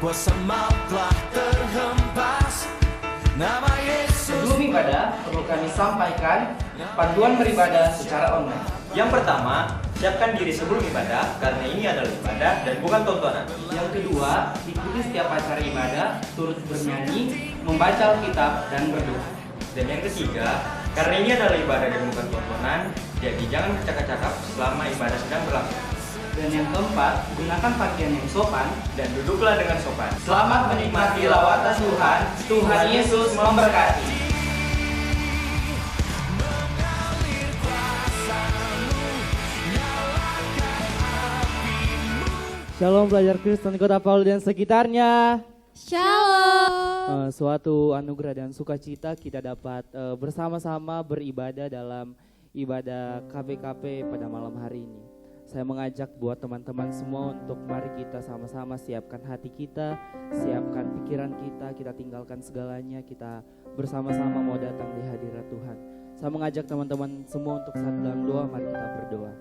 kuasa maut telah terhempas. Nama Yesus. Sebelum ibadah, perlu kami sampaikan panduan beribadah secara online. Yang pertama, siapkan diri sebelum ibadah karena ini adalah ibadah dan bukan tontonan. Yang kedua, ikuti setiap acara ibadah, turut bernyanyi, membaca Alkitab, dan berdoa. Dan yang ketiga, karena ini adalah ibadah dan bukan tontonan, jadi jangan bercakap-cakap selama ibadah sedang berlangsung. Dan yang keempat, gunakan pakaian yang sopan. Dan duduklah dengan sopan. Selamat menikmati lawatan Tuhan. Tuhan Yesus memberkati. Shalom pelajar Kristen Kota Palu dan sekitarnya. Shalom. Suatu anugerah dan sukacita kita dapat bersama-sama beribadah dalam ibadah KPKP pada malam hari ini. Saya mengajak buat teman-teman semua untuk mari kita sama-sama siapkan hati kita, siapkan pikiran kita tinggalkan segalanya, kita bersama-sama mau datang di hadirat Tuhan. Saya mengajak teman-teman semua untuk saat dalam doa, mari kita berdoa.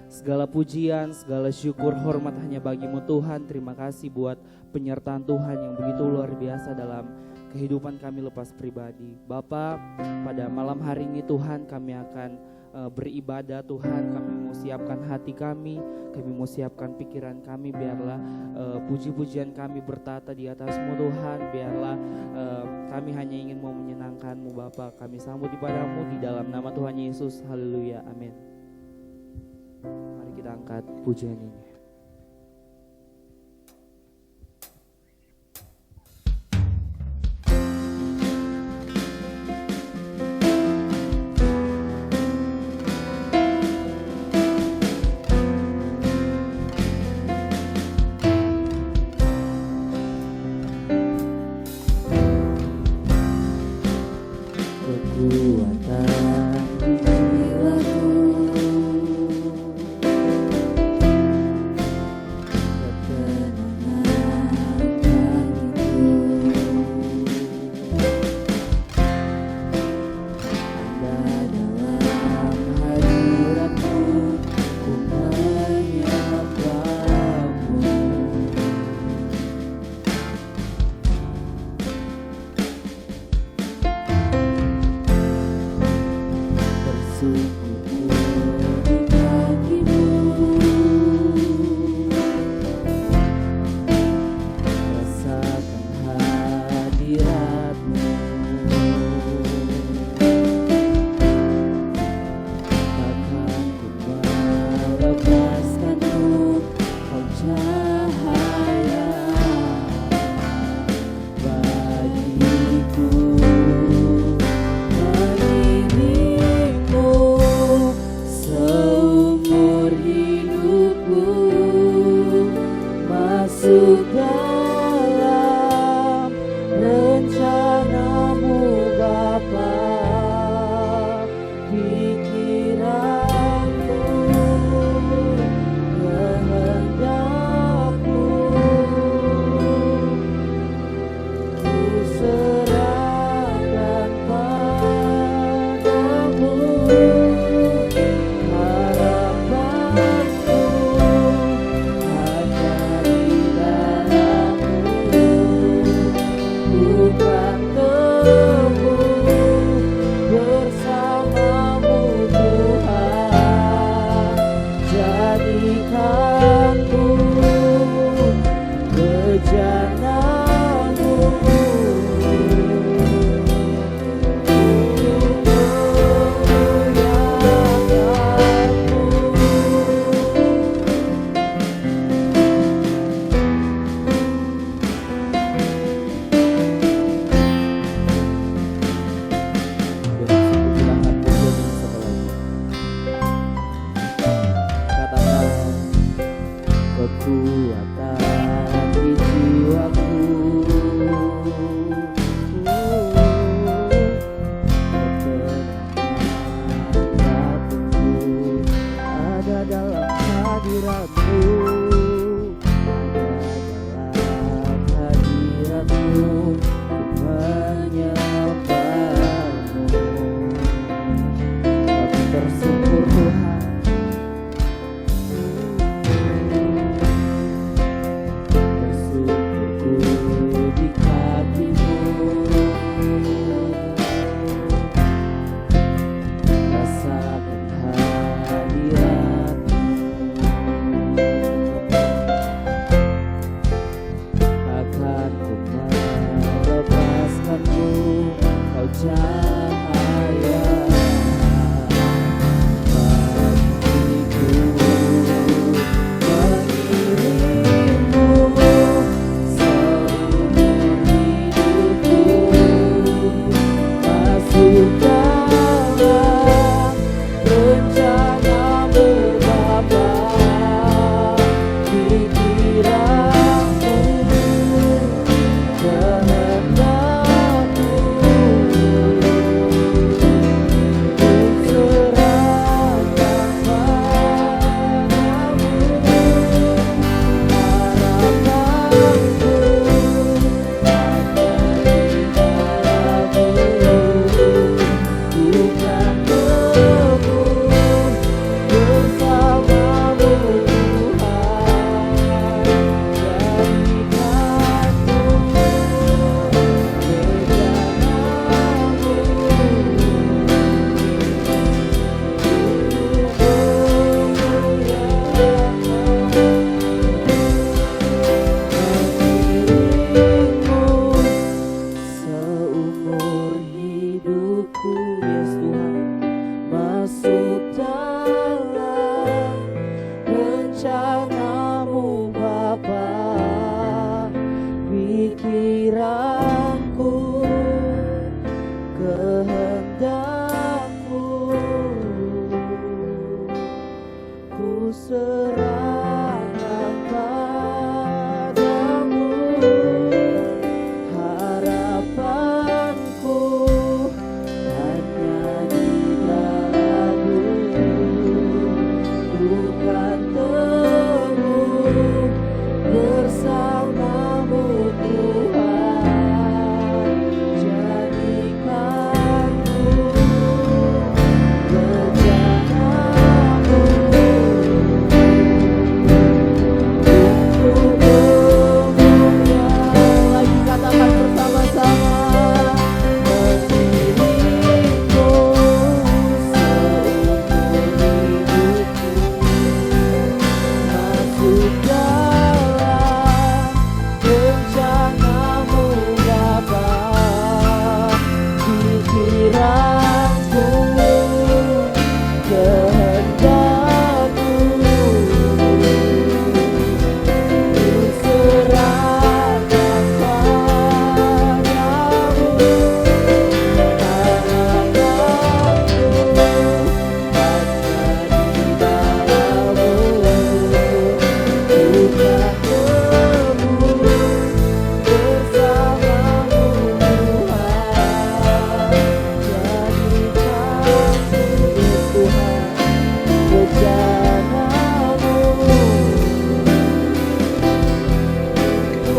Segala pujian, segala syukur, hormat hanya bagimu Tuhan. Terima kasih buat penyertaan Tuhan yang begitu luar biasa dalam kehidupan kami lepas pribadi. Bapa, pada malam hari ini Tuhan kami akan beribadah Tuhan. Kami mau siapkan hati kami mau siapkan pikiran kami. Biarlah puji-pujian kami bertata di atas-Mu Tuhan. Biarlah kami hanya ingin mau menyenangkan-Mu Bapa. Kami sambut ibadahmu di dalam nama Tuhan Yesus. Haleluya, amin. Mari kita angkat pujian ini. harapanku hanya di dalam-Mu. Ku kan teguh bersama-Mu Tuhan. Jadikanku rencanamu untuk kemuliaan. Lagi katakan bersama-sama. Mengiringku seumur hidupku, masuk dalam rencanamu Bapa. Pikiranku, kehendakku, ku serahkan padamu. Harapanku hanya di dalam-Mu. Ku kan teguh bersama-Mu Tuhan. Jadikanku Tuhan rencanamu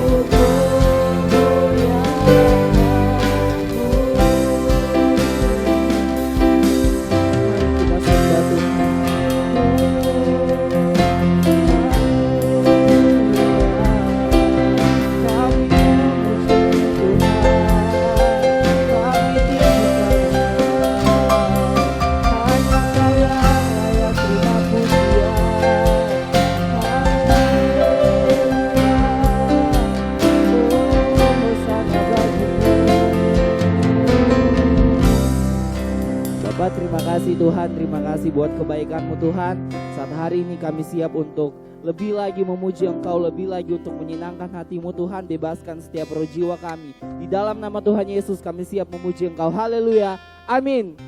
untuk kemuliaan-Mu. Mari kita sembah Tuhan. Kami memuji Tuhan, kami tinggikan hanya Kau yang layak terima pujian. Haleluya, hosana bagimu. Bapak, terima kasih Tuhan, terima kasih buat kebaikan-Mu Tuhan. Saat hari ini kami siap untuk lebih lagi memuji Engkau, lebih lagi untuk menyenangkan hati-Mu Tuhan. Bebaskan setiap roh jiwa kami. Di dalam nama Tuhan Yesus kami siap memuji Engkau. Haleluya, amin.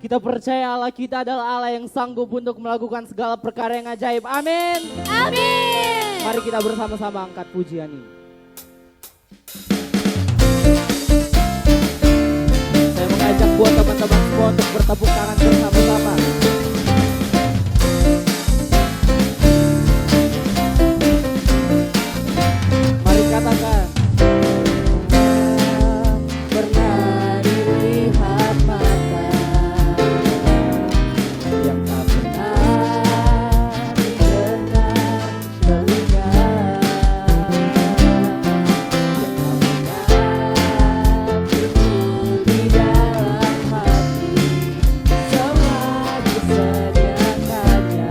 Kita percaya Allah kita adalah Allah yang sanggup untuk melakukan segala perkara yang ajaib. Amin. Amin. Mari kita bersama-sama angkat pujian ini. Saya mengajak buat teman-teman semua untuk bertepuk tangan bersama-sama. Mari katakan. Pernah dilihat mata yang tak pernah didengar telinga, yang tak pernah timbul di dalam hati. Semua disediakannya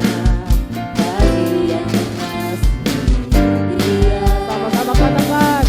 bagi yang mengasihi Dia. Sama-sama katakan.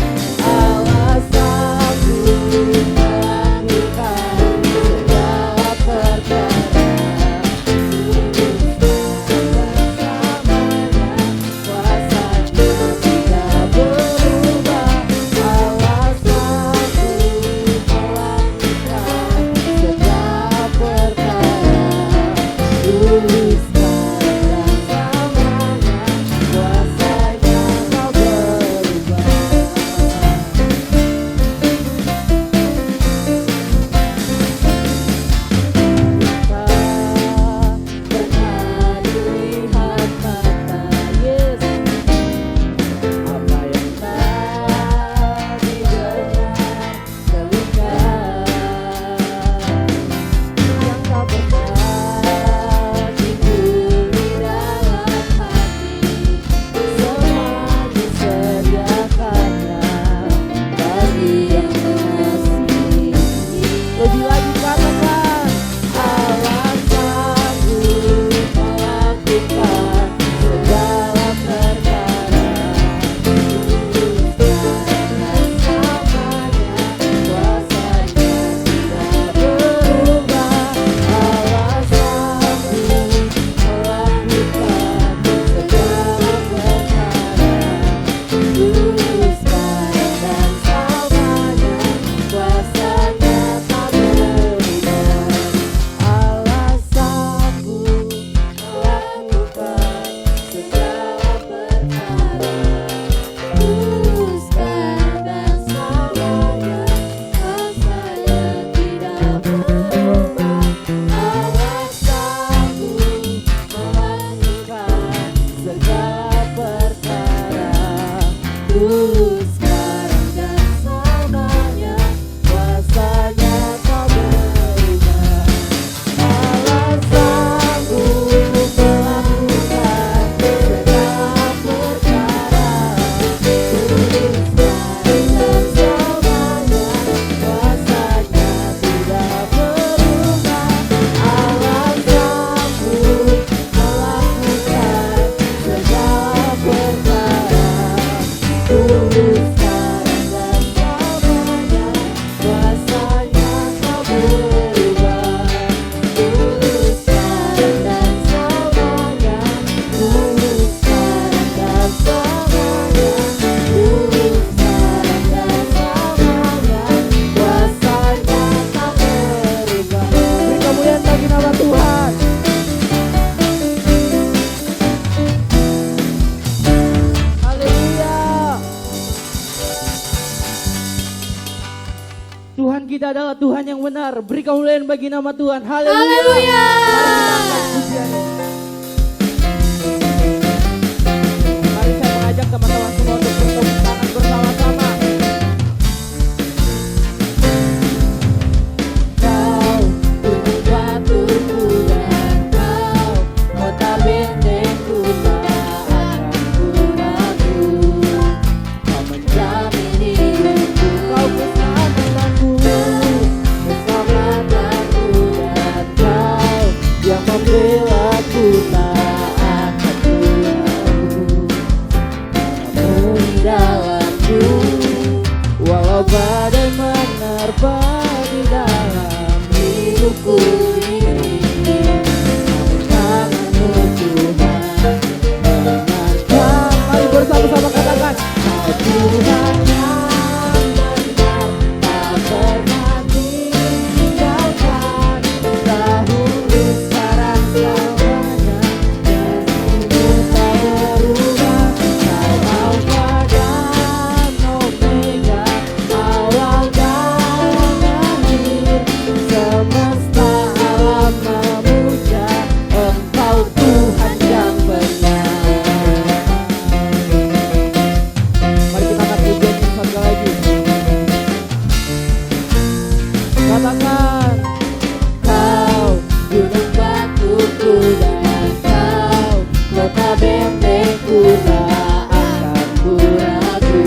dulu, sekarang dan selamanya, kuasanya tak berubah. Allah sanggup melakukan segala perkara, dulu, sekarang dan selamanya, kuasanya tidak berubah. Allah sanggup melakukan segala perkara, dulu, sekarang dan selamanya, kuasanya tak berubah. Dulu, sekarang dan selamanya, dulu, sekarang dan selamanya, dulu, sekarang dan selamanya, kuasanya tak berubah. Beri kemuliaan bagi nama Tuhan. Haleluya. Tuhan kita adalah Tuhan yang benar. Beri kemuliaan bagi nama Tuhan. Haleluya. Haleluya. Mari saya mengajak teman-teman semua untuk bertepuk tangan bersama-sama. Kau gunung batuku dan kau kota bentengku, tak akan ku ragu. Kau menjamin hidupku, kau keselamatanku, keselamatanku, dan kau yang membelaku, tak akan ku ragu. Kamu di dalamku, walau badai menerpa di dalam hidupku ini. Namun tanganmu Tuhan mengantar. Mari bersama-sama katakan. Kau Tuhan yang benar, tak pernah tinggalkan. Dahulu, sekarang, selamanya, janjimu tak berubah. Kau Alfa dan Omega, awal dan akhir. Semesta alam memuja Engkau Tuhan yang benar. Mari kita angkat pujian sekali lagi. Katakan. Kau gunung batuku dan kau kota bentengku, tak akan ku ragu.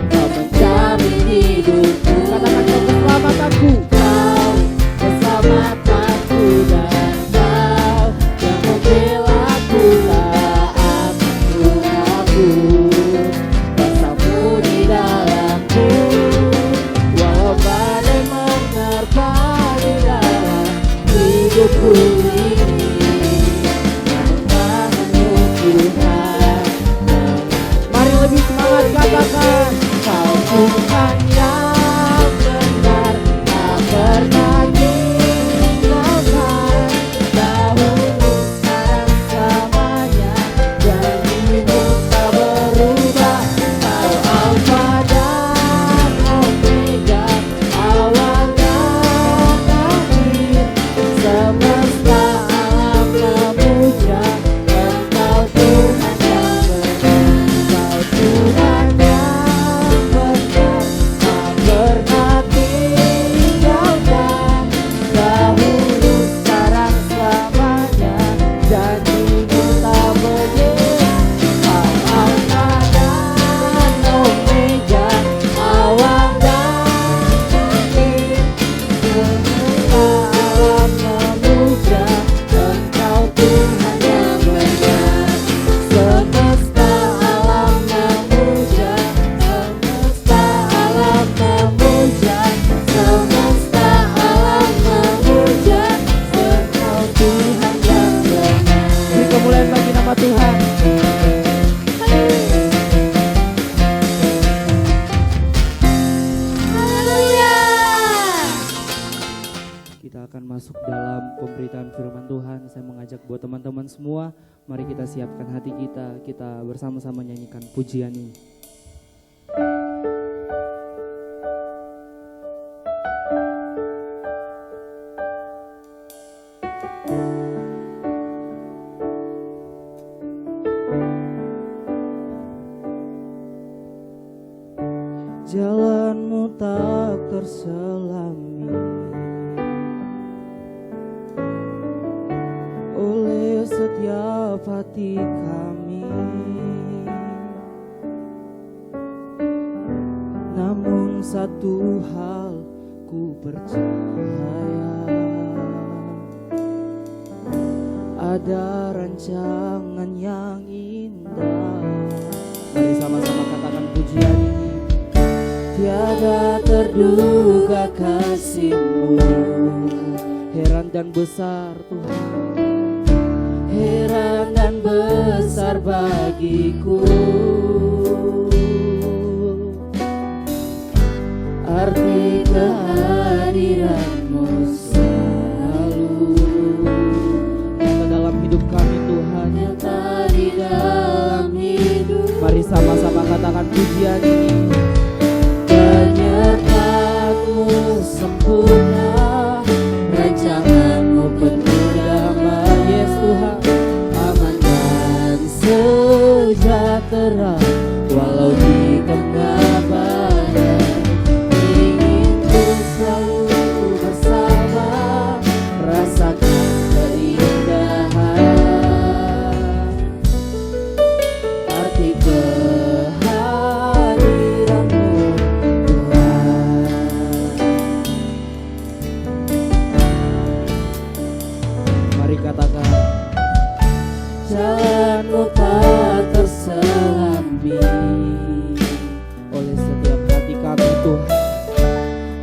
Kau menjamin hidupku, Katakan kau keselamatanku. kau keselamatanku, dan kau yang membelaku, tak akan ku ragu. Kuasamu di dalamku, walau badai menerpa di dalam hidupku ini. Namun tanganmu Tuhan, Mari lebih semangat katakan. Kau Tuhan yang benar, tak pernah tinggalkan. Dahulu, sekarang, selamanya, janjimu tak berubah. Kau Alfa dan Omega, awal dan akhir. Semesta alam memuja Engkau Tuhan yang benar. Kau Tuhan yang benar, tak pernah tinggalkan. Dahulu, sekarang, selamanya, janjimu tak berubah. Kau Alfa dan Omega, awal dan akhir. Semesta alam memuja Engkau Tuhan yang benar. Semesta alam memuja, semesta alam memuja, semesta alam memuja Engkau Tuhan yang benar. Beri kemuliaan bagi nama Tuhan. Haleluya. Kita akan masuk dalam pemberitaan firman Tuhan. Saya mengajak buat teman-teman semua, mari kita siapkan hati kita. Kita bersama-sama nyanyikan pujian ini. Jalanmu tak terselami oleh setiap hati kami. Namun satu hal ku percaya, ada rancangan yang indah. Mari sama-sama katakan pujian ini. Tiada terduga kasih-Mu, heran dan besar Tuhan, heran dan besar bagiku. Arti kehadiran-Mu selalu nyata dalam hidup kami Tuhan, nyata di dalam hidup. Mari sama-sama katakan pujian ini. Penyertaan-Mu sempurna, rancangan-Mu penuh damai. Yes Tuhan, aman dan sejahtera walau di tengah badai. Ingin ku selalu bersama, rasakan keindahan arti kehadiran-Mu Tuhan. Mari katakan, jalan-Mu tak terselami oleh setiap hati kami Tuhan,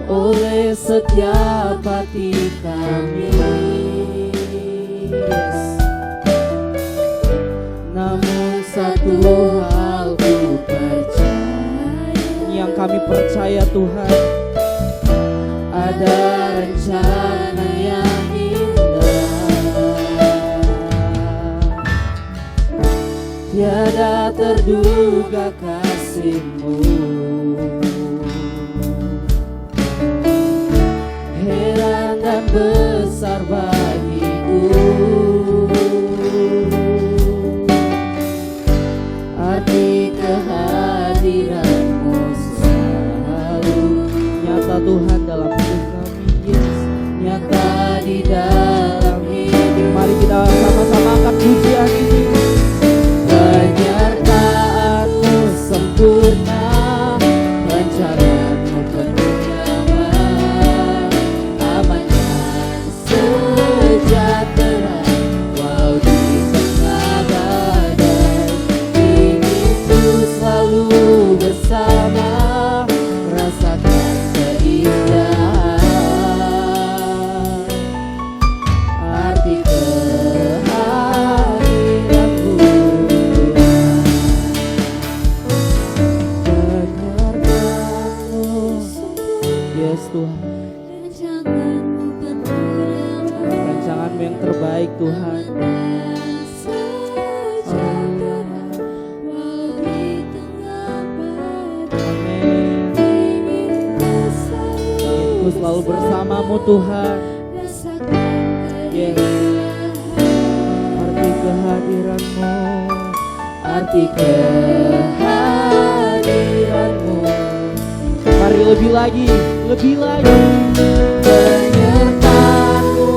oleh setiap hati kami. Yes. Namun satu hal ku percaya, yang kami percaya Tuhan, ada rencana yang indah. Tiada terduga kasih-Mu, heran dan besar bagiku. Arti kehadiran-Mu selalu nyata Tuhan dalam hidup kami. Yes, nyata di dalam hidup. Mari kita sama-sama angkat pujian ini. Penyertaan-Mu sempurna, rancangan-Mu penuh damai, aman dan sejahtera walau di tengah badai. Ingin ku selalu bersama, rasakan keindahan arti kehadiran-Mu Tuhan. Penyertaan-Mu, yes Tuhan, Rancangan-Mu penuh damai rancangan-Mu yang terbaik Tuhan. dan sejahtera walau di tengah badai. Amin. Ingin ku Selalu bersama-Mu Tuhan. rasakan Yes. Arti kehadiran-Mu, arti kehadiran-Mu. Mari lebih lagi, lebih lagi. Penyertaan-Mu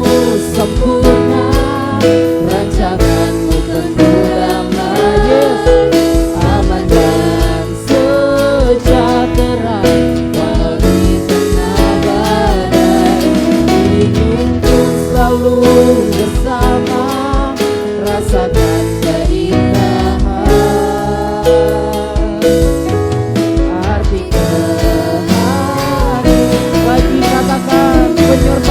sempurna, rancangan-Mu penuh damai. Yes. Aman dan sejahtera walau di tengah badai. Ingin ku selalu bersama, rasakan keindahan arti kehadiran. Lagi katakan, penyertaan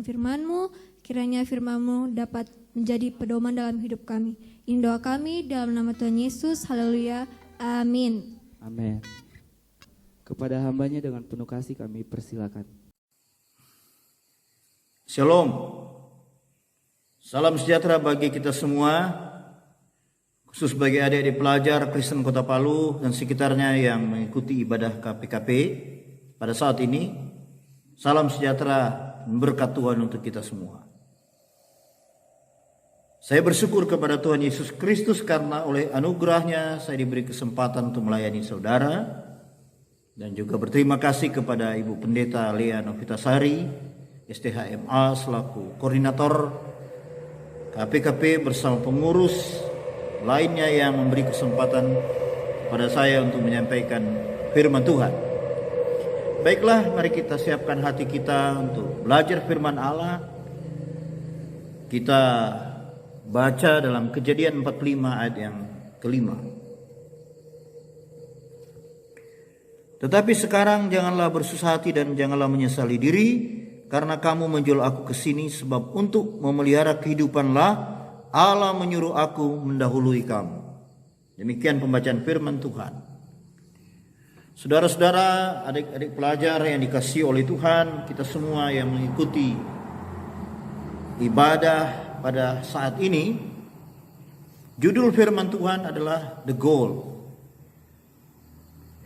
firman-Mu, kiranya firman-Mu dapat menjadi pedoman dalam hidup kami. Ini doa kami dalam nama Tuhan Yesus, haleluya, amin. Amin. Kepada hambanya dengan penuh kasih kami persilakan. Shalom. Salam sejahtera bagi kita semua, khusus bagi adik-adik pelajar Kristen Kota Palu dan sekitarnya yang mengikuti ibadah KPKP pada saat ini. Salam sejahtera dan berkat Tuhan untuk kita semua. Saya bersyukur kepada Tuhan Yesus Kristus karena oleh anugerahnya saya diberi kesempatan untuk melayani saudara, dan juga berterima kasih kepada Ibu Pendeta Lea Novitasari, STHMA selaku koordinator KPKP bersama pengurus lainnya yang memberi kesempatan kepada saya untuk menyampaikan firman Tuhan. Baiklah, mari kita siapkan hati kita untuk belajar firman Allah. Kita baca dalam Kejadian 45 ayat yang kelima. Tetapi sekarang janganlah bersusah hati dan janganlah menyesali diri, karena kamu menjual aku ke sini, sebab untuk memelihara kehidupanlah Allah menyuruh aku mendahului kamu. Demikian pembacaan firman Tuhan. Saudara-saudara, adik-adik pelajar yang dikasihi oleh Tuhan, kita semua yang mengikuti ibadah pada saat ini, judul firman Tuhan adalah The Goal.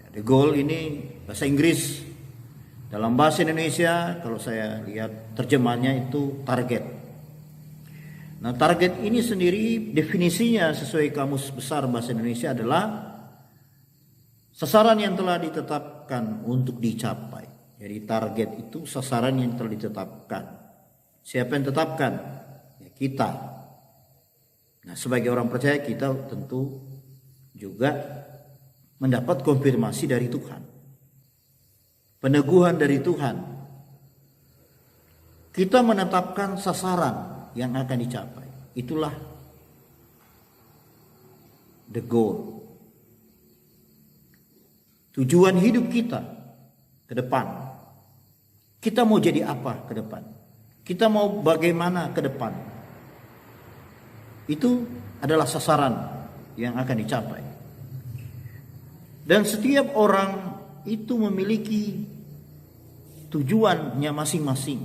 The Goal ini bahasa Inggris. Dalam bahasa Indonesia, kalau saya lihat terjemahannya itu target. Nah, target ini sendiri definisinya sesuai Kamus Besar Bahasa Indonesia adalah sasaran yang telah ditetapkan untuk dicapai. Jadi target itu sasaran yang telah ditetapkan. Siapa yang tetapkan? Ya, kita. Nah, sebagai orang percaya kita tentu juga mendapat konfirmasi dari Tuhan, peneguhan dari Tuhan. Kita menetapkan sasaran yang akan dicapai. Itulah the goal. Tujuan hidup kita ke depan. Kita mau jadi apa ke depan? Kita mau bagaimana ke depan? Itu adalah sasaran yang akan dicapai. Dan setiap orang itu memiliki tujuannya masing-masing.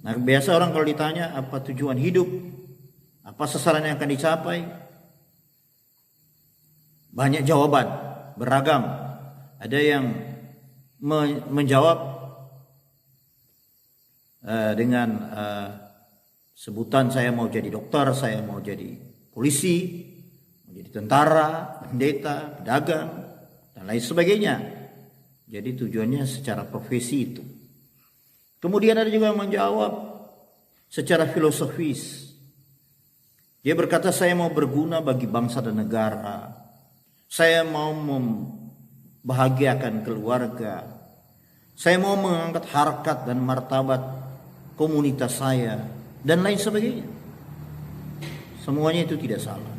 Nah, biasa orang kalau ditanya apa tujuan hidup, apa sasaran yang akan dicapai, banyak jawaban, beragam. Ada yang menjawab dengan sebutan saya mau jadi dokter, saya mau jadi polisi, mau jadi tentara, pendeta, pedagang, dan lain sebagainya. Jadi tujuannya secara profesi itu. Kemudian ada juga yang menjawab secara filosofis. Dia berkata, saya mau berguna bagi bangsa dan negara. Saya mau membahagiakan keluarga. Saya mau mengangkat harkat dan martabat komunitas saya, dan lain sebagainya. Semuanya itu tidak salah.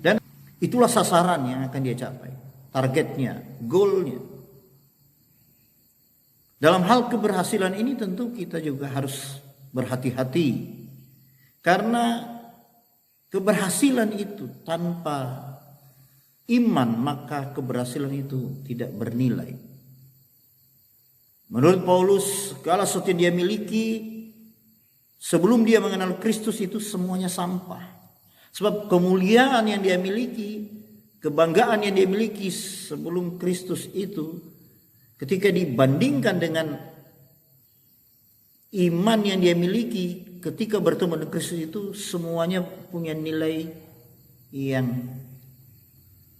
Dan itulah sasaran yang akan dia capai. Targetnya, goalnya. Dalam hal keberhasilan ini tentu kita juga harus berhati-hati. Karena keberhasilan itu tanpa iman, maka keberhasilan itu tidak bernilai. Menurut Paulus, segala sesuatu yang dia miliki sebelum dia mengenal Kristus itu semuanya sampah. Sebab kemuliaan yang dia miliki, kebanggaan yang dia miliki sebelum Kristus itu, ketika dibandingkan dengan iman yang dia miliki ketika bertemu dengan Kristus itu, semuanya punya nilai yang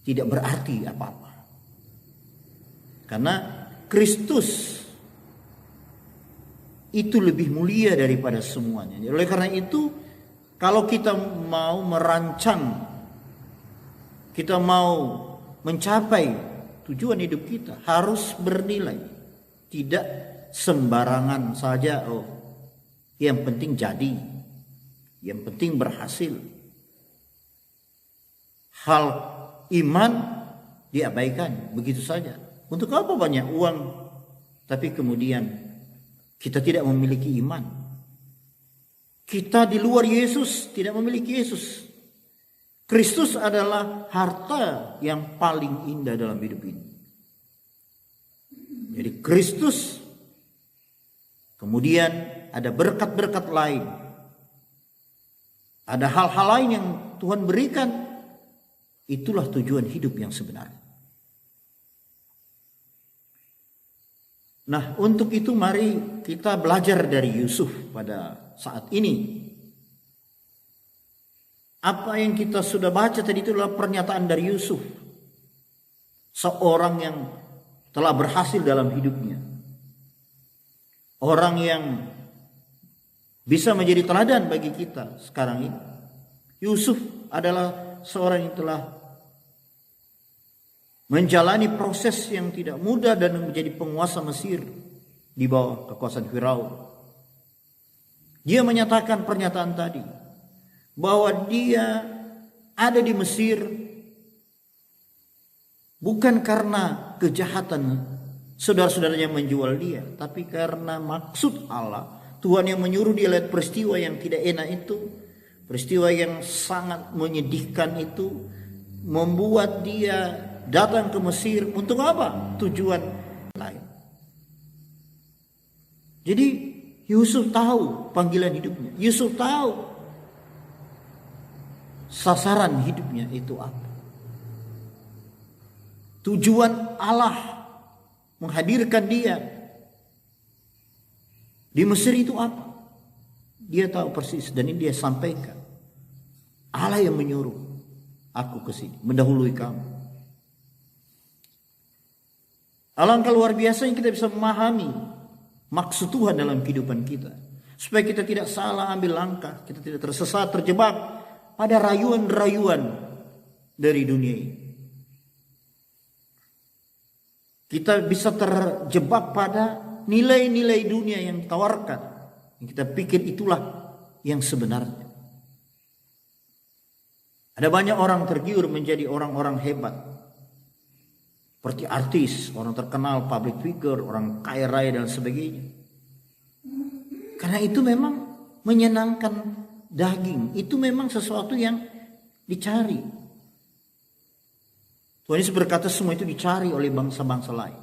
tidak berarti apa-apa. Karena Kristus itu lebih mulia daripada semuanya. Oleh karena itu, kalau kita mau merancang, kita mau mencapai tujuan hidup kita, harus bernilai. Tidak sembarangan saja, oh yang penting jadi, yang penting berhasil. Hal iman diabaikan begitu saja. Untuk apa banyak uang tapi kemudian kita tidak memiliki iman. Kita di luar Yesus tidak memiliki Yesus. Kristus adalah harta yang paling indah dalam hidup ini. Jadi Kristus, kemudian ada berkat-berkat lain. Ada hal-hal lain yang Tuhan berikan. Itulah tujuan hidup yang sebenarnya. Nah, untuk itu mari kita belajar dari Yusuf pada saat ini. Apa yang kita sudah baca tadi itu adalah pernyataan dari Yusuf. Seorang yang telah berhasil dalam hidupnya. Orang yang bisa menjadi teladan bagi kita sekarang ini. Yusuf adalah seorang yang telah menjalani proses yang tidak mudah dan menjadi penguasa Mesir di bawah kekuasaan Firaun. Dia menyatakan pernyataan tadi bahwa dia ada di Mesir bukan karena kejahatan saudara-saudaranya menjual dia, tapi karena maksud Allah. Tuhan yang menyuruh dia lihat peristiwa yang tidak enak itu, peristiwa yang sangat menyedihkan itu, membuat dia datang ke Mesir untuk apa? Tujuan lain. Jadi Yusuf tahu panggilan hidupnya. Yusuf tahu sasaran hidupnya itu apa. Tujuan Allah menghadirkan dia di Mesir itu apa? Dia tahu persis dan ini dia sampaikan. Allah yang menyuruh aku ke sini, mendahului kamu. Alangkah luar biasa yang kita bisa memahami maksud Tuhan dalam kehidupan kita. Supaya kita tidak salah ambil langkah, kita tidak tersesat, terjebak pada rayuan-rayuan dari dunia ini. Kita bisa terjebak pada nilai-nilai dunia yang ditawarkan. Yang kita pikir itulah yang sebenarnya. Ada banyak orang tergiur menjadi orang-orang hebat. Seperti artis, orang terkenal, public figure, orang kaya raya dan sebagainya. Karena itu memang menyenangkan daging. Itu memang sesuatu yang dicari. Tuhan Yesus berkata semua itu dicari oleh bangsa-bangsa lain.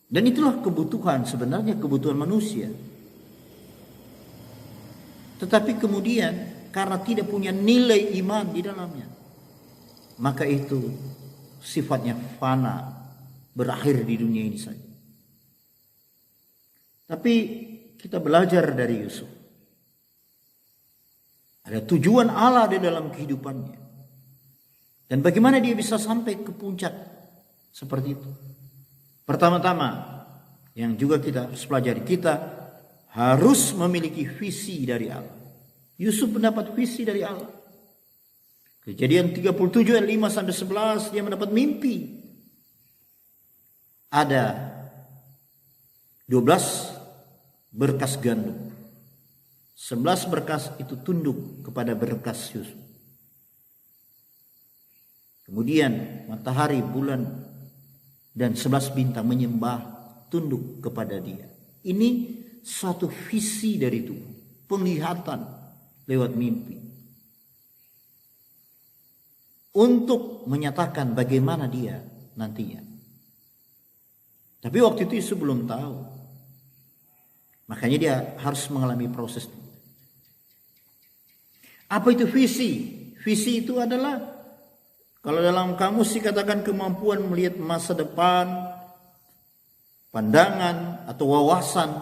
Dan itulah kebutuhan, sebenarnya kebutuhan manusia. Tetapi kemudian karena tidak punya nilai iman di dalamnya, maka itu sifatnya fana, berakhir di dunia ini saja. Tapi kita belajar dari Yusuf. Ada tujuan Allah di dalam kehidupannya. Dan bagaimana dia bisa sampai ke puncak seperti itu. Pertama-tama yang juga kita harus pelajari, kita harus memiliki visi dari Allah. Yusuf mendapat visi dari Allah. Kejadian 37 ayat 5 sampai 11 dia mendapat mimpi. Ada 12 berkas gandum. 11 berkas itu tunduk kepada berkas Yusuf. Kemudian matahari, bulan dan 11 bintang menyembah tunduk kepada dia. Ini satu visi dari Tuhan. Penglihatan lewat mimpi. Untuk menyatakan bagaimana dia nantinya. Tapi waktu itu Yusuf belum tahu. Makanya dia harus mengalami proses. Apa itu visi? Visi itu adalah, kalau dalam kamus dikatakan kemampuan melihat masa depan, pandangan atau wawasan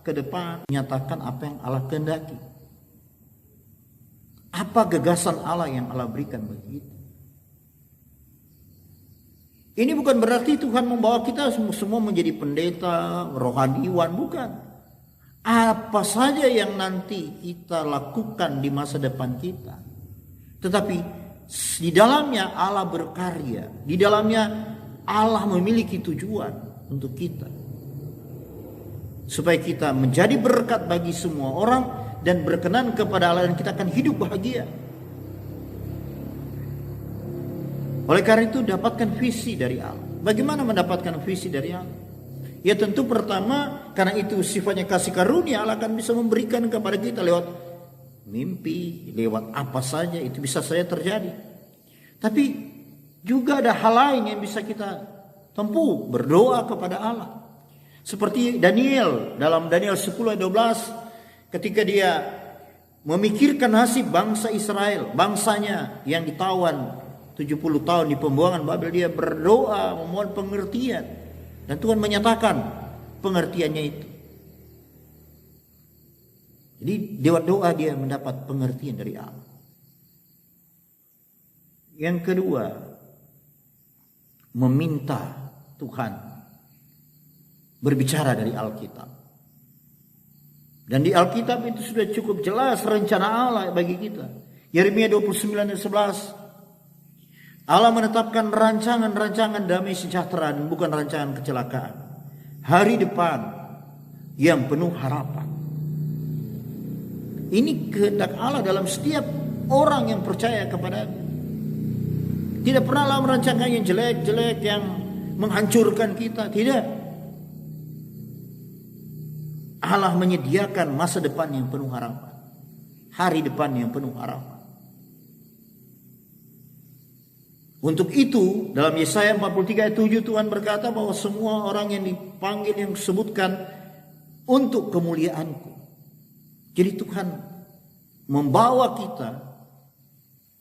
ke depan, menyatakan apa yang Allah kehendaki. Apa gagasan Allah yang Allah berikan bagi kita. Ini bukan berarti Tuhan membawa kita semua menjadi pendeta, rohaniwan, bukan. Apa saja yang nanti kita lakukan di masa depan kita. Tetapi di dalamnya Allah berkarya. Di dalamnya Allah memiliki tujuan untuk kita. Supaya kita menjadi berkat bagi semua orang dan berkenan kepada Allah dan kita akan hidup bahagia. Oleh karena itu dapatkan visi dari Allah. Bagaimana mendapatkan visi dari Allah? Ya tentu pertama, karena itu sifatnya kasih karunia, Allah akan bisa memberikan kepada kita lewat mimpi, lewat apa saja, itu bisa saja terjadi. Tapi juga ada hal lain yang bisa kita tempuh, berdoa kepada Allah. Seperti Daniel, dalam Daniel 10 ayat 12, ketika dia memikirkan nasib bangsa Israel, bangsanya yang ditawan 70 tahun di pembuangan Babel, dia berdoa memohon pengertian, dan Tuhan menyatakan pengertiannya itu. Jadi lewat doa dia mendapat pengertian dari Allah. Yang kedua, meminta Tuhan berbicara dari Alkitab. Dan di Alkitab itu sudah cukup jelas rencana Allah bagi kita. Yeremia 29 ayat 11. Allah menetapkan rancangan-rancangan damai sejahtera dan bukan rancangan kecelakaan. Hari depan yang penuh harapan. Ini kehendak Allah dalam setiap orang yang percaya kepada-Nya. Tidak pernah Allah merancangkan yang jelek-jelek yang menghancurkan kita. Tidak. Allah menyediakan masa depan yang penuh harapan. Hari depan yang penuh harapan. Untuk itu dalam Yesaya 43 ayat 7 Tuhan berkata bahwa semua orang yang dipanggil yang disebutkan untuk kemuliaan-Ku. Jadi Tuhan membawa kita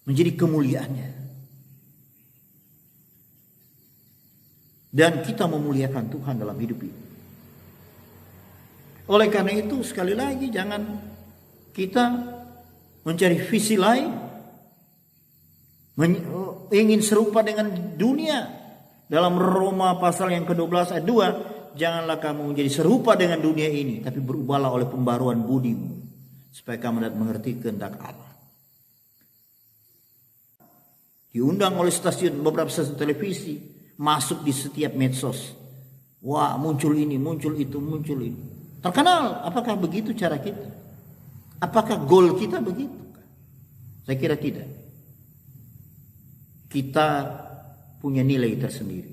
menjadi kemuliaan-Nya. Dan kita memuliakan Tuhan dalam hidup ini. Oleh karena itu sekali lagi jangan kita mencari visi lain, ingin serupa dengan dunia. Dalam Roma pasal yang ke-12 ayat 2, janganlah kamu menjadi serupa dengan dunia ini, tapi berubahlah oleh pembaruan budimu, supaya kamu dapat mengerti kehendak Allah. Diundang oleh beberapa stasiun televisi, masuk di setiap medsos. Wah, muncul ini, muncul itu, muncul ini. Terkenal. Apakah begitu cara kita? Apakah goal kita begitu? Saya kira tidak. Kita punya nilai tersendiri.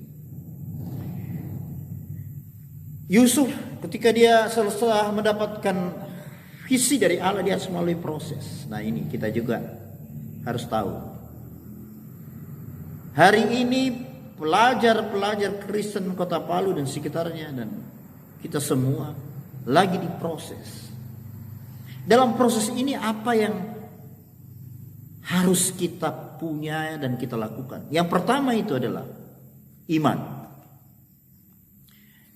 Yusuf ketika dia setelah mendapatkan visi dari Allah, dia harus melalui proses. Nah ini kita juga harus tahu. Hari ini pelajar-pelajar Kristen Kota Palu dan sekitarnya dan kita semua lagi diproses. Dalam proses ini apa yang harus kita punya dan kita lakukan? Yang pertama itu adalah iman.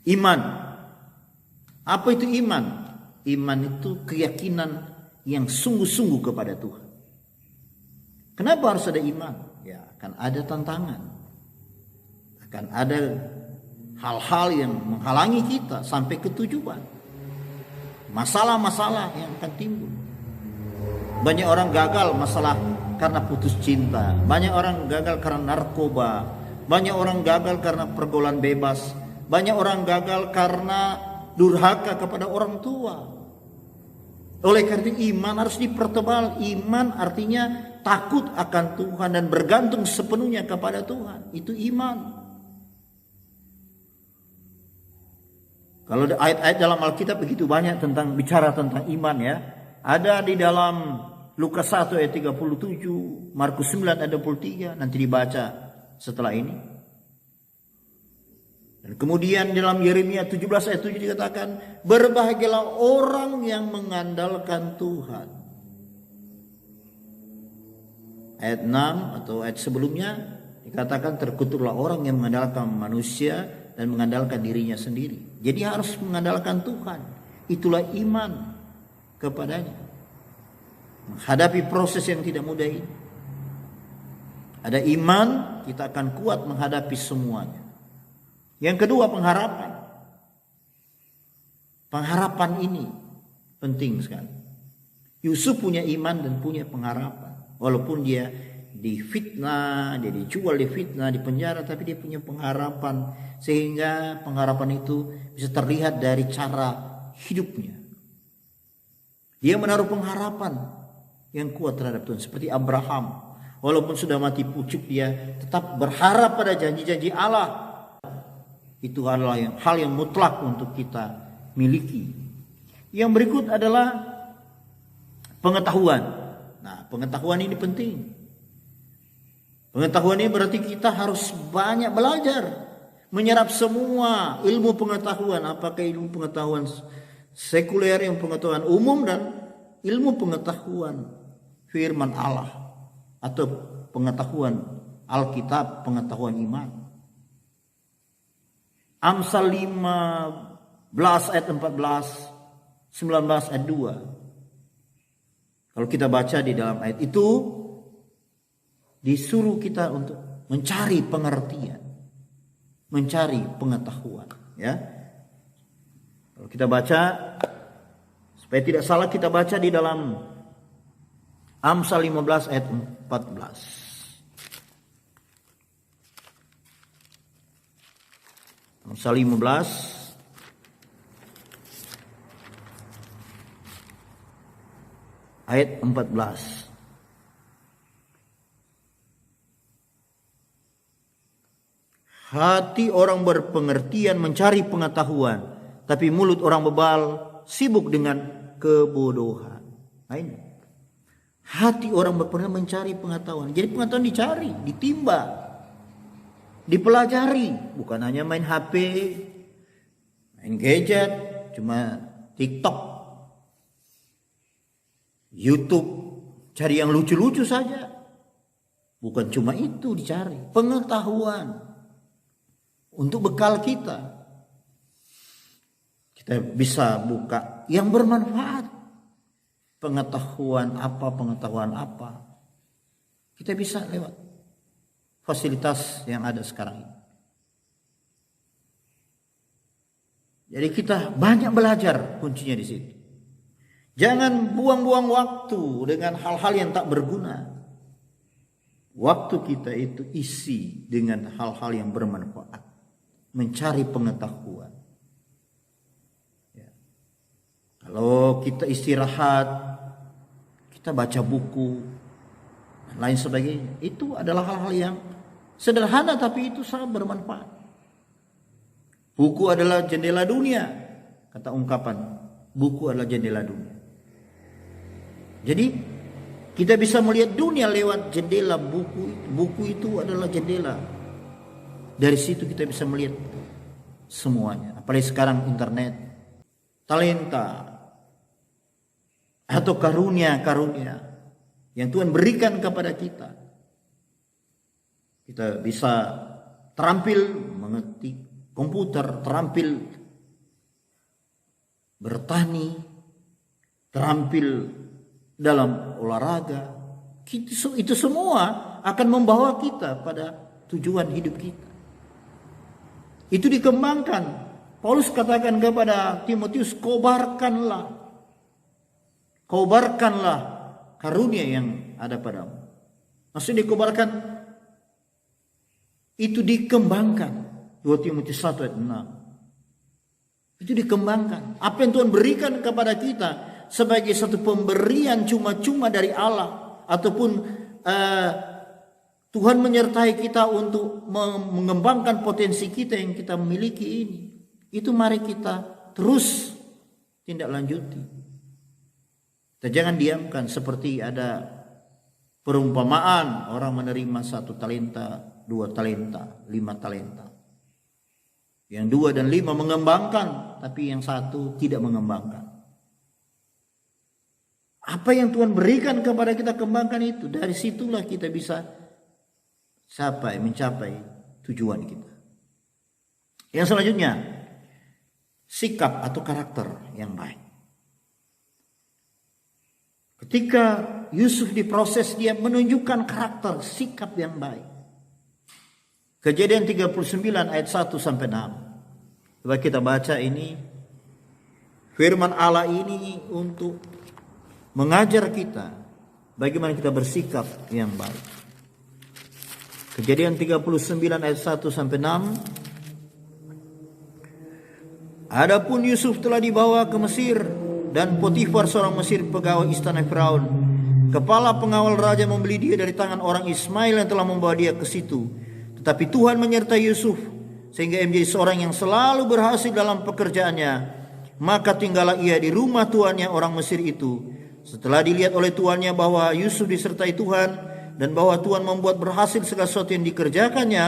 Iman. Apa itu iman? Iman itu keyakinan yang sungguh-sungguh kepada Tuhan. Kenapa harus ada iman? Ya, akan ada tantangan. Akan ada hal-hal yang menghalangi kita sampai ke tujuan. Masalah-masalah yang akan timbul. Banyak orang gagal masalah karena putus cinta. Banyak orang gagal karena narkoba. Banyak orang gagal karena pergaulan bebas. Banyak orang gagal karena durhaka kepada orang tua. Oleh karena itu iman harus dipertebal. Iman artinya takut akan Tuhan dan bergantung sepenuhnya kepada Tuhan. Itu iman. Kalau ayat-ayat dalam Alkitab begitu banyak bicara tentang iman ya. Ada di dalam Lukas 1 ayat 37, Markus 9 ayat 23, nanti dibaca setelah ini. Dan kemudian dalam Yeremia 17 ayat 7 dikatakan, berbahagialah orang yang mengandalkan Tuhan. Ayat 6 atau ayat sebelumnya dikatakan terkutuklah orang yang mengandalkan manusia dan mengandalkan dirinya sendiri. Jadi harus mengandalkan Tuhan. Itulah iman kepadanya. Menghadapi proses yang tidak mudah ini. Ada iman, kita akan kuat menghadapi semuanya. Yang kedua, pengharapan. Pengharapan ini penting sekali. Yusuf punya iman dan punya pengharapan. Walaupun dia difitnah, dia dijual, difitnah, dipenjara, tapi dia punya pengharapan. Sehingga pengharapan itu bisa terlihat dari cara hidupnya. Dia menaruh pengharapan yang kuat terhadap Tuhan. Seperti Abraham. Walaupun sudah mati pucuk, dia tetap berharap pada janji-janji Allah. Itu adalah hal yang mutlak untuk kita miliki. Yang berikut adalah pengetahuan. Nah, pengetahuan ini penting. Pengetahuan ini berarti kita harus banyak belajar, menyerap semua ilmu pengetahuan, apakah ilmu pengetahuan sekuler, ilmu pengetahuan umum, dan ilmu pengetahuan firman Allah atau pengetahuan Alkitab, pengetahuan iman. Amsal 15 ayat 14, 19 ayat 2. Kalau kita baca di dalam ayat itu, disuruh kita untuk mencari pengertian, mencari pengetahuan, ya. Kalau kita baca, supaya tidak salah, kita baca di dalam Amsal 15 ayat 14. Amsal 15 ayat 14. Hati orang berpengertian mencari pengetahuan, tapi mulut orang bebal sibuk dengan kebodohan. Nah, ini. Hati orang berpengertian mencari pengetahuan. Jadi pengetahuan dicari, ditimba, dipelajari. Bukan hanya main HP, main gadget, cuma TikTok, YouTube, cari yang lucu-lucu saja. Bukan cuma itu dicari, pengetahuan untuk bekal kita. Kita bisa buka yang bermanfaat. Pengetahuan apa. Kita bisa lewat fasilitas yang ada sekarang ini. Jadi kita banyak belajar, kuncinya di situ. Jangan buang-buang waktu dengan hal-hal yang tak berguna. Waktu kita itu isi dengan hal-hal yang bermanfaat. Mencari pengetahuan. Ya. Kalau kita istirahat, kita baca buku, dan lain sebagainya. Itu adalah hal-hal yang sederhana tapi itu sangat bermanfaat. Buku adalah jendela dunia, kata ungkapan. Buku adalah jendela dunia. Jadi kita bisa melihat dunia lewat jendela buku. Buku itu adalah jendela. Dari situ kita bisa melihat semuanya. Apalagi sekarang internet, talenta atau karunia-karunia yang Tuhan berikan kepada kita. Kita bisa terampil mengetik komputer, terampil bertani, terampil dalam olahraga. Itu semua akan membawa kita pada tujuan hidup kita. Itu dikembangkan. Paulus katakan kepada Timotius, kobarkanlah karunia yang ada padamu. Maksudnya dikobarkan, itu dikembangkan. 2 Timotius 1 ayat 6. Itu dikembangkan. Apa yang Tuhan berikan kepada kita sebagai satu pemberian cuma-cuma dari Allah, ataupun Tuhan menyertai kita untuk mengembangkan potensi kita yang kita miliki ini. Itu mari kita terus tindak lanjuti. Kita jangan diamkan seperti ada perumpamaan orang menerima 1 talenta, 2 talenta, 5 talenta. Yang 2 dan 5 mengembangkan, tapi yang 1 tidak mengembangkan. Apa yang Tuhan berikan kepada kita, kembangkan itu. Dari situlah kita bisa mencapai tujuan kita. Yang selanjutnya, sikap atau karakter yang baik. Ketika Yusuf diproses, dia menunjukkan karakter, sikap yang baik. Kejadian 39 ayat 1 sampai 6. Coba kita baca ini. Firman Allah ini untuk mengajar kita bagaimana kita bersikap yang baik. Kejadian 39 ayat 1 sampai 6. Adapun Yusuf telah dibawa ke Mesir, dan Potifar seorang Mesir pegawai istana Firaun, kepala pengawal raja, membeli dia dari tangan orang Ismail yang telah membawa dia ke situ. Tetapi Tuhan menyertai Yusuf sehingga ia menjadi seorang yang selalu berhasil dalam pekerjaannya. Maka tinggallah ia di rumah tuannya orang Mesir itu. Setelah dilihat oleh tuannya bahwa Yusuf disertai Tuhan dan bahwa Tuhan membuat berhasil segala sesuatu yang dikerjakannya,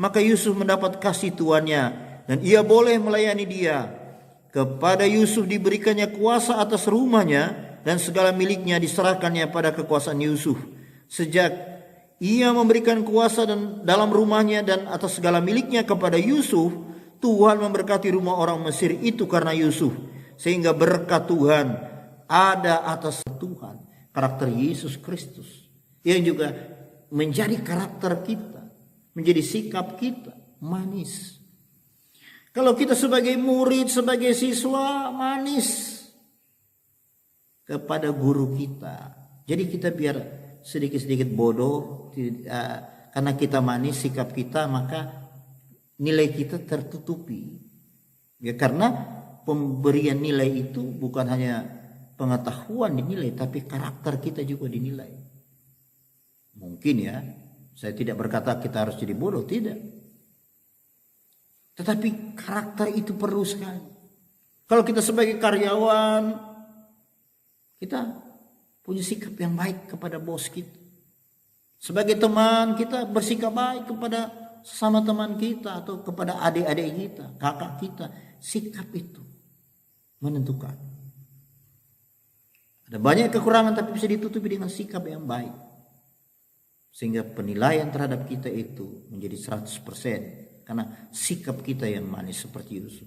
maka Yusuf mendapat kasih tuannya dan ia boleh melayani dia. Kepada Yusuf diberikannya kuasa atas rumahnya dan segala miliknya diserahkannya pada kekuasaan Yusuf. Sejak ia memberikan kuasa dalam rumahnya dan atas segala miliknya kepada Yusuf, Tuhan memberkati rumah orang Mesir itu karena Yusuf, sehingga berkat Tuhan ada atas Tuhan. Karakter Yesus Kristus yang juga menjadi karakter kita, menjadi sikap kita, manis. Kalau kita sebagai murid, sebagai siswa, manis kepada guru kita. Jadi kita biar sedikit-sedikit bodoh, karena kita manis sikap kita, maka nilai kita tertutupi. Ya, karena pemberian nilai itu bukan hanya pengetahuan dinilai, tapi karakter kita juga dinilai. Mungkin ya, saya tidak berkata kita harus jadi bodoh, tidak. Tetapi karakter itu perlu sekali. Kalau kita sebagai karyawan, kita punya sikap yang baik kepada bos kita. Sebagai teman, kita bersikap baik kepada sesama teman kita atau kepada adik-adik kita, kakak kita. Sikap itu menentukan. Ada banyak kekurangan tapi bisa ditutupi dengan sikap yang baik. Sehingga penilaian terhadap kita itu menjadi 100%. Karena sikap kita yang manis seperti Yusuf.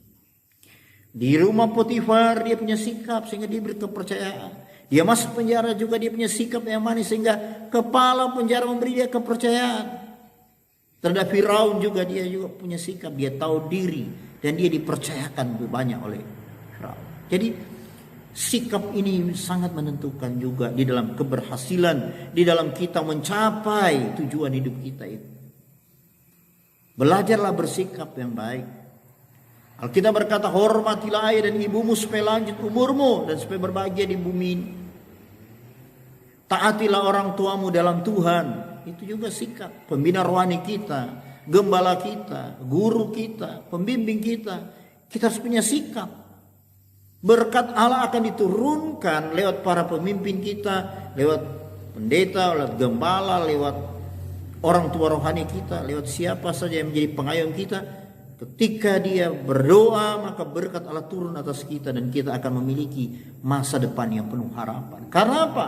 Di rumah Potifar dia punya sikap sehingga dia beri kepercayaan. Dia masuk penjara juga dia punya sikap yang manis sehingga kepala penjara memberi dia kepercayaan. Terhadap Firaun juga dia juga punya sikap. Dia tahu diri dan dia dipercayakan lebih banyak oleh Firaun. Jadi sikap ini sangat menentukan juga di dalam keberhasilan, di dalam kita mencapai tujuan hidup kita itu. Belajarlah bersikap yang baik. Alkitab berkata, hormatilah ayah dan ibumu supaya lanjut umurmu dan supaya berbahagia di bumi ini. Taatilah orang tuamu dalam Tuhan. Itu juga sikap. Pembina rohani kita, gembala kita, guru kita, pembimbing kita. Kita harus punya sikap. Berkat Allah akan diturunkan lewat para pemimpin kita, lewat pendeta, lewat gembala, lewat orang tua rohani kita, lewat siapa saja yang menjadi pengayom kita. Ketika dia berdoa, maka berkat Allah turun atas kita dan kita akan memiliki masa depan yang penuh harapan. Karena apa?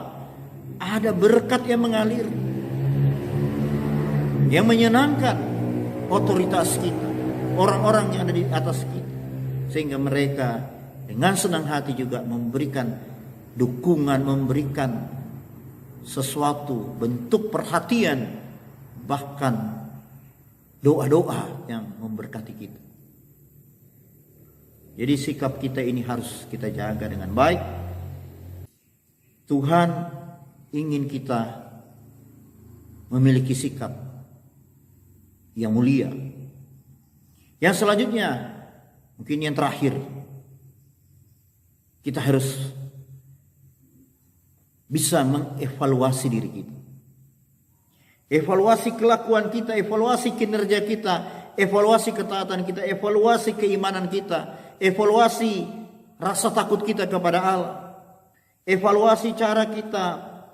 Ada berkat yang mengalir, yang menyenangkan otoritas kita, orang-orang yang ada di atas kita, sehingga mereka dengan senang hati juga memberikan dukungan, memberikan sesuatu bentuk perhatian, bahkan doa-doa yang memberkati kita. Jadi sikap kita ini harus kita jaga dengan baik. Tuhan ingin kita memiliki sikap yang mulia. Yang selanjutnya, mungkin yang terakhir, kita harus bisa mengevaluasi diri kita. Evaluasi kelakuan kita, evaluasi kinerja kita, evaluasi ketaatan kita, evaluasi keimanan kita, evaluasi rasa takut kita kepada Allah, evaluasi cara kita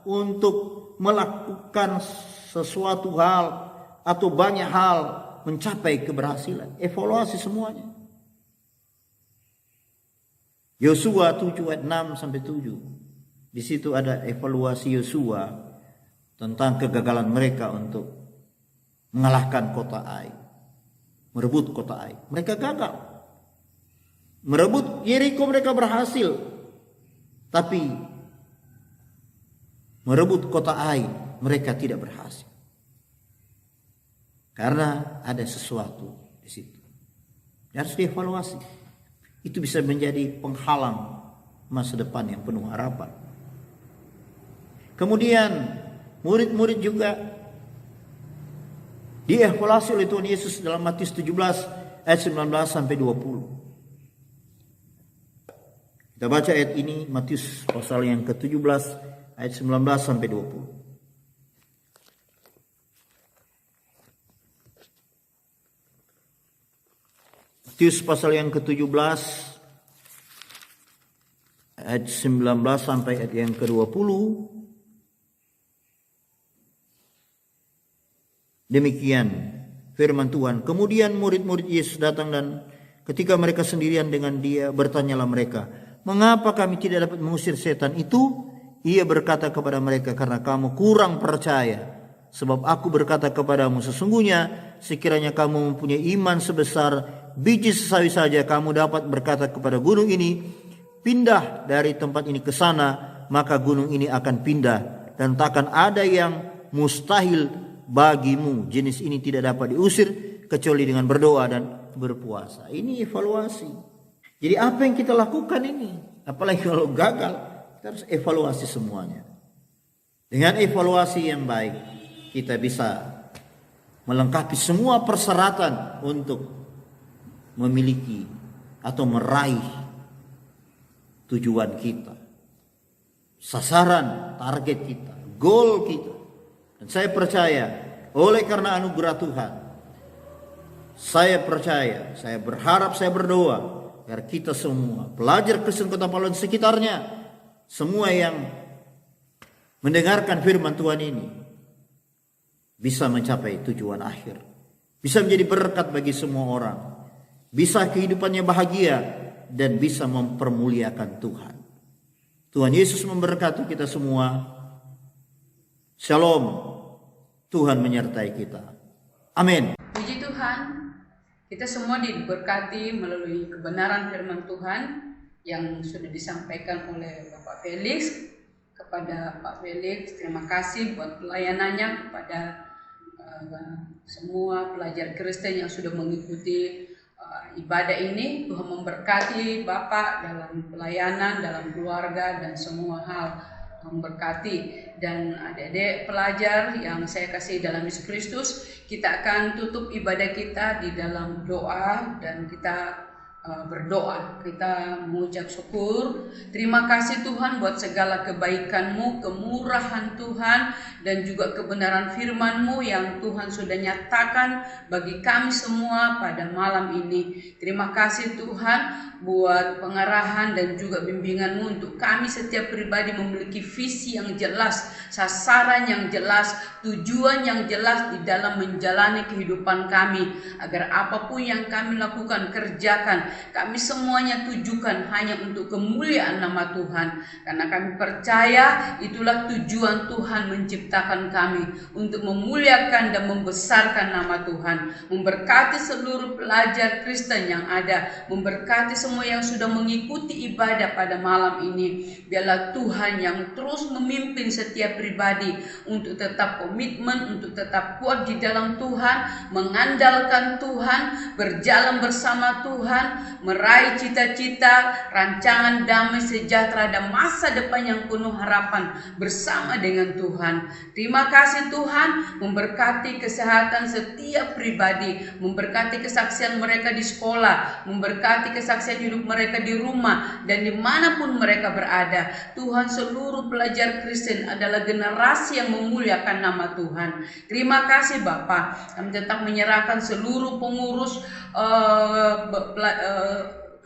untuk melakukan sesuatu hal atau banyak hal mencapai keberhasilan. Evaluasi semuanya. Yosua 7 ayat 6 sampai 7. Di situ ada evaluasi Yosua tentang kegagalan mereka untuk mengalahkan kota Ai, merebut kota Ai. Mereka gagal. Merebut Yeriko mereka berhasil, tapi merebut kota Ai mereka tidak berhasil. Karena ada sesuatu di situ. Harus dievaluasi. Itu bisa menjadi penghalang masa depan yang penuh harapan. Kemudian murid-murid juga dievaluasi oleh Tuhan Yesus dalam Matius 17 ayat 19 sampai 20. Kita baca ayat ini, Matius pasal yang ke-17 ayat 19 sampai 20. Matius pasal yang ke-17 ayat 19 sampai ayat yang ke-20. Demikian firman Tuhan. Kemudian murid-murid Yesus datang dan ketika mereka sendirian dengan dia, bertanyalah mereka, "Mengapa kami tidak dapat mengusir setan itu?" Ia berkata kepada mereka, "Karena kamu kurang percaya. Sebab aku berkata kepadamu, sesungguhnya sekiranya kamu mempunyai iman sebesar biji sesawi saja, kamu dapat berkata kepada gunung ini, pindah dari tempat ini ke sana, maka gunung ini akan pindah, dan takkan ada yang mustahil bagimu. Jenis ini tidak dapat diusir kecuali dengan berdoa dan berpuasa." Ini evaluasi. Jadi apa yang kita lakukan ini? Apalagi kalau gagal, kita harus evaluasi semuanya. Dengan evaluasi yang baik, kita bisa melengkapi semua persyaratan untuk memiliki atau meraih tujuan kita, sasaran, target kita, goal kita. Dan saya percaya, oleh karena anugerah Tuhan, saya percaya, saya berharap, saya berdoa agar kita semua, pelajar Kristen Kota Palu dan sekitarnya, semua yang mendengarkan firman Tuhan ini, bisa mencapai tujuan akhir, bisa menjadi berkat bagi semua orang, bisa kehidupannya bahagia, dan bisa mempermuliakan Tuhan. Tuhan Yesus memberkati kita semua. Shalom. Tuhan menyertai kita. Amin. Puji Tuhan, kita semua diberkati melalui kebenaran firman Tuhan yang sudah disampaikan oleh Bapak Felix. Kepada Pak Felix, terima kasih buat pelayanannya kepada semua pelajar Kristen yang sudah mengikuti ibadah ini. Tuhan memberkati Bapak dalam pelayanan, dalam keluarga, dan semua hal. Memberkati. Dan adik-adik pelajar yang saya kasih dalam Yesus Kristus, kita akan tutup ibadah kita di dalam doa, dan kita berdoa, kita mengucap syukur. Terima kasih Tuhan buat segala kebaikan-Mu, kemurahan Tuhan, dan juga kebenaran firman-Mu yang Tuhan sudah nyatakan bagi kami semua pada malam ini. Terima kasih Tuhan buat pengarahan dan juga bimbingan-Mu untuk kami setiap pribadi memiliki visi yang jelas, sasaran yang jelas, tujuan yang jelas di dalam menjalani kehidupan kami, agar apapun yang kami lakukan, kerjakan, kami semuanya tujukan hanya untuk kemuliaan nama Tuhan. Karena kami percaya itulah tujuan Tuhan menciptakan kami, untuk memuliakan dan membesarkan nama Tuhan. Memberkati seluruh pelajar Kristen yang ada, memberkati semua yang sudah mengikuti ibadah pada malam ini. Biarlah Tuhan yang terus memimpin setiap pribadi untuk tetap komitmen, untuk tetap kuat di dalam Tuhan, mengandalkan Tuhan, berjalan bersama Tuhan, meraih cita-cita, rancangan damai sejahtera, dan masa depan yang penuh harapan bersama dengan Tuhan. Terima kasih Tuhan, memberkati kesehatan setiap pribadi, memberkati kesaksian mereka di sekolah, memberkati kesaksian hidup mereka di rumah, dan dimanapun mereka berada. Tuhan, seluruh pelajar Kristen adalah generasi yang memuliakan nama Tuhan. Terima kasih Bapa, kami tetap menyerahkan seluruh pengurus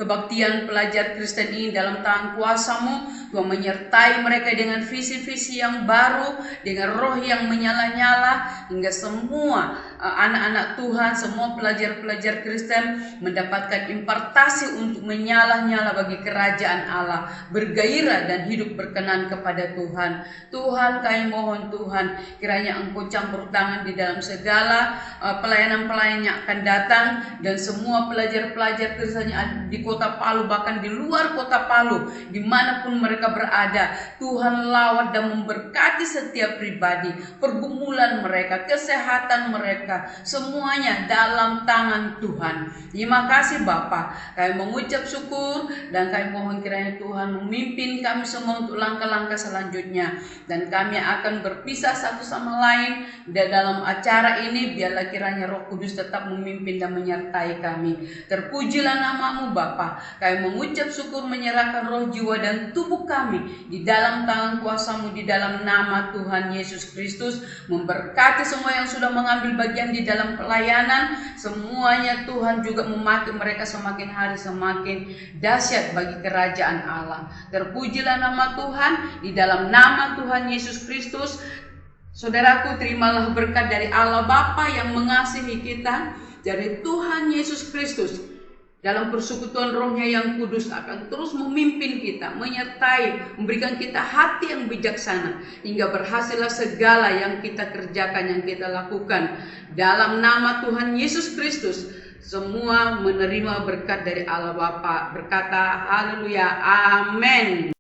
kebaktian pelajar Kristen ini dalam tangan kuasa-Mu. Tuhan menyertai mereka dengan visi-visi yang baru, dengan roh yang menyala-nyala, hingga semua anak-anak Tuhan, semua pelajar-pelajar Kristen mendapatkan impartasi untuk menyala-nyala bagi kerajaan Allah, bergairah dan hidup berkenan kepada Tuhan. Tuhan, kami mohon Tuhan, kiranya Engkau campur tangan di dalam segala pelayanan-pelayanan yang akan datang, dan semua pelajar-pelajar Kristen yang ada di Kota Palu, bahkan di luar Kota Palu, dimanapun mereka berada. Tuhan lawat dan memberkati setiap pribadi, pergumulan mereka, kesehatan mereka, semuanya dalam tangan Tuhan. Terima kasih Bapa, kami mengucap syukur, dan kami mohon kiranya Tuhan memimpin kami semua untuk langkah-langkah selanjutnya, dan kami akan berpisah satu sama lain dan dalam acara ini. Biarlah kiranya Roh Kudus tetap memimpin dan menyertai kami. Terpujilah nama-Mu Bapa, kami mengucap syukur, menyerahkan roh, jiwa, dan tubuh kami di dalam tangan kuasa-Mu, di dalam nama Tuhan Yesus Kristus. Memberkati semua yang sudah mengambil bagian bagian di dalam pelayanan, semuanya Tuhan juga memakai mereka semakin hari semakin dahsyat bagi kerajaan Allah. Terpujilah nama Tuhan, di dalam nama Tuhan Yesus Kristus. Saudaraku, terimalah berkat dari Allah Bapa yang mengasihi kita, dari Tuhan Yesus Kristus. Dalam persekutuan rohnya yang kudus akan terus memimpin kita, menyertai, memberikan kita hati yang bijaksana, hingga berhasillah segala yang kita kerjakan, yang kita lakukan. Dalam nama Tuhan Yesus Kristus, semua menerima berkat dari Allah Bapa. Berkata, haleluya, amin.